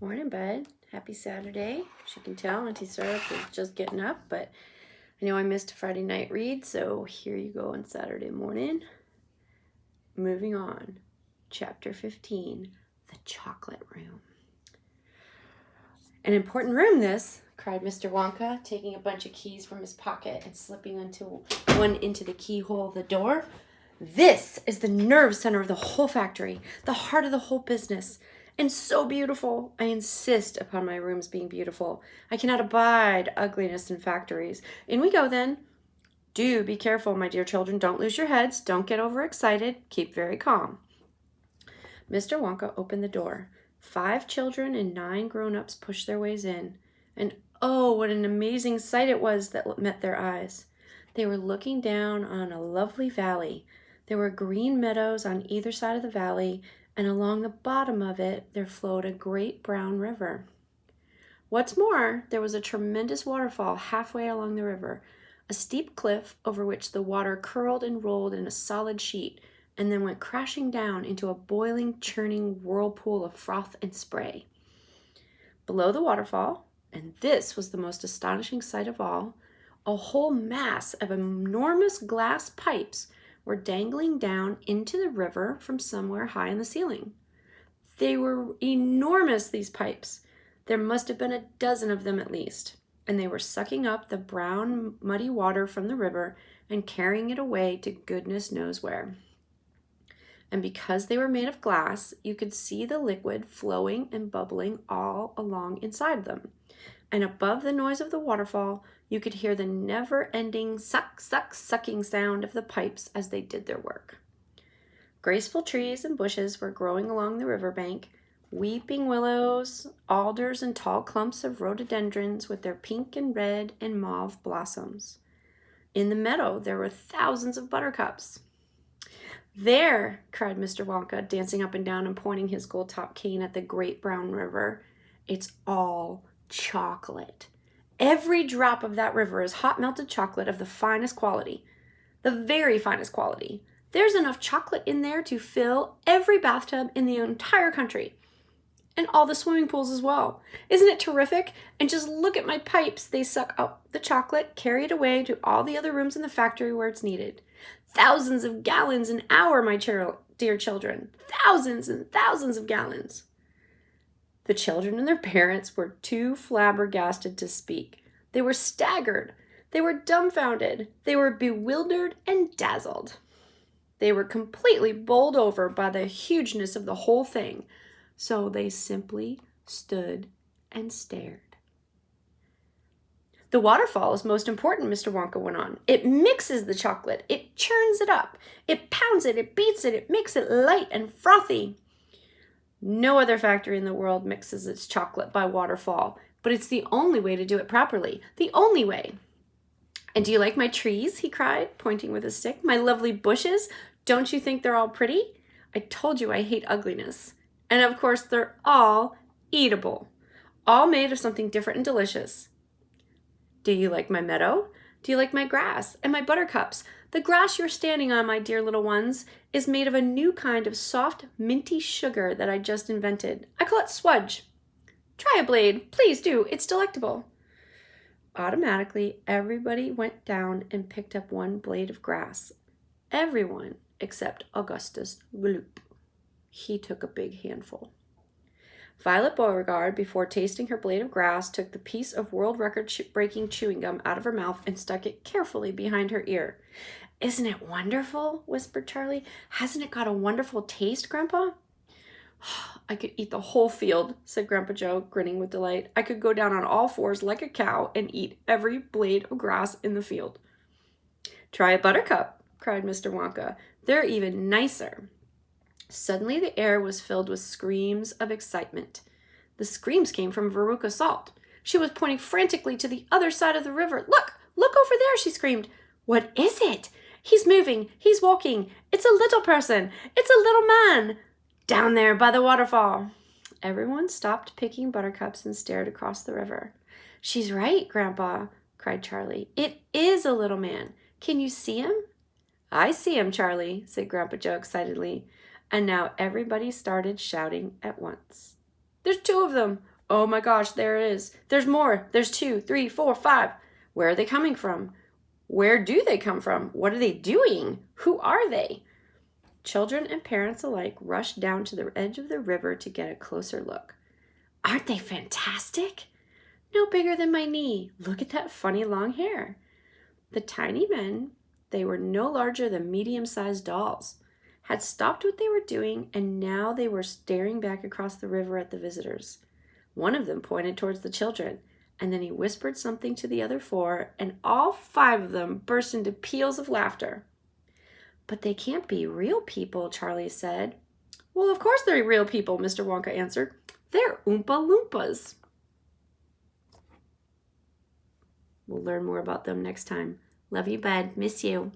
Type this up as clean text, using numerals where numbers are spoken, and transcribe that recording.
Morning, bud. Happy Saturday. As you can tell, Auntie Syrup is just getting up, but I know I missed a Friday night read, so here you go on Saturday morning. Moving on. Chapter 15, The Chocolate Room. An important room, this, cried Mr. Wonka, taking a bunch of keys from his pocket and slipping one into the keyhole of the door. This is the nerve center of the whole factory, the heart of the whole business. And so beautiful. I insist upon my rooms being beautiful. I cannot abide ugliness in factories. In we go then. Do be careful, my dear children. Don't lose your heads. Don't get overexcited. Keep very calm. Mr. Wonka opened the door. 5 children and 9 grown-ups pushed their ways in. And oh, what an amazing sight it was that met their eyes. They were looking down on a lovely valley. There were green meadows on either side of the valley, and along the bottom of it there flowed a great brown river. What's more, there was a tremendous waterfall halfway along the river, a steep cliff over which the water curled and rolled in a solid sheet, and then went crashing down into a boiling, churning whirlpool of froth and spray. Below the waterfall, and this was the most astonishing sight of all, a whole mass of enormous glass pipes were dangling down into the river from somewhere high in the ceiling. They were enormous, these pipes. There must have been a dozen of them at least, and they were sucking up the brown, muddy water from the river and carrying it away to goodness knows where. And because they were made of glass, you could see the liquid flowing and bubbling all along inside them. And above the noise of the waterfall, you could hear the never-ending sucking sound of the pipes as they did their work. Graceful trees and bushes were growing along the riverbank, weeping willows, alders, and tall clumps of rhododendrons with their pink and red and mauve blossoms. In the meadow, there were thousands of buttercups. There, cried Mr. Wonka, dancing up and down and pointing his gold-topped cane at the great brown river. It's all chocolate. Every drop of that river is hot melted chocolate of the finest quality, the very finest quality. There's enough chocolate in there to fill every bathtub in the entire country, and all the swimming pools as well. Isn't it terrific? And just look at my pipes. They suck up the chocolate, carry it away to all the other rooms in the factory where it's needed. Thousands of gallons an hour, my dear children. Thousands and thousands of gallons. The children and their parents were too flabbergasted to speak. They were staggered. They were dumbfounded. They were bewildered and dazzled. They were completely bowled over by the hugeness of the whole thing. So they simply stood and stared. The waterfall is most important, Mr. Wonka went on. It mixes the chocolate. It churns it up. It pounds it. It beats it. It makes it light and frothy. No other factory in the world mixes its chocolate by waterfall, but it's the only way to do it properly. The only way. And do you like my trees? He cried, pointing with his stick. My lovely bushes? Don't you think they're all pretty? I told you I hate ugliness. And of course, they're all eatable, all made of something different and delicious. Do you like my meadow? Do you like my grass and my buttercups? The grass you're standing on, my dear little ones, is made of a new kind of soft, minty sugar that I just invented. I call it swudge. Try a blade, please do. It's delectable. Automatically, everybody went down and picked up one blade of grass. Everyone except Augustus Gloop. He took a big handful. Violet Beauregard, before tasting her blade of grass, took the piece of world record-breaking chewing gum out of her mouth and stuck it carefully behind her ear. Isn't it wonderful? Whispered Charlie. Hasn't it got a wonderful taste, Grandpa? I could eat the whole field, said Grandpa Joe, grinning with delight. I could go down on all fours like a cow and eat every blade of grass in the field. Try a buttercup, cried Mr. Wonka. They're even nicer. Suddenly the air was filled with screams of excitement. The screams came from Veruca Salt. She was pointing frantically to the other side of the river. Look over there, she screamed. What is it? He's moving. He's walking. It's a little person. It's a little man. Down there by the waterfall. Everyone stopped picking buttercups and stared across the river. She's right, Grandpa, cried Charlie. It is a little man. Can you see him? I see him, Charlie, said Grandpa Joe excitedly. And now everybody started shouting at once. There's 2 of them. Oh my gosh, there it is. There's more. There's 2, 3, 4, 5. Where are they coming from? Where do they come from? What are they doing? Who are they? Children and parents alike rushed down to the edge of the river to get a closer look. Aren't they fantastic? No bigger than my knee. Look at that funny long hair. The tiny men, they were no larger than medium-sized dolls, had stopped what they were doing, and now they were staring back across the river at the visitors. One of them pointed towards the children, and then he whispered something to the other 4, and all 5 of them burst into peals of laughter. But they can't be real people, Charlie said. Well, of course they're real people, Mr. Wonka answered. They're Oompa Loompas. We'll learn more about them next time. Love you, bud. Miss you.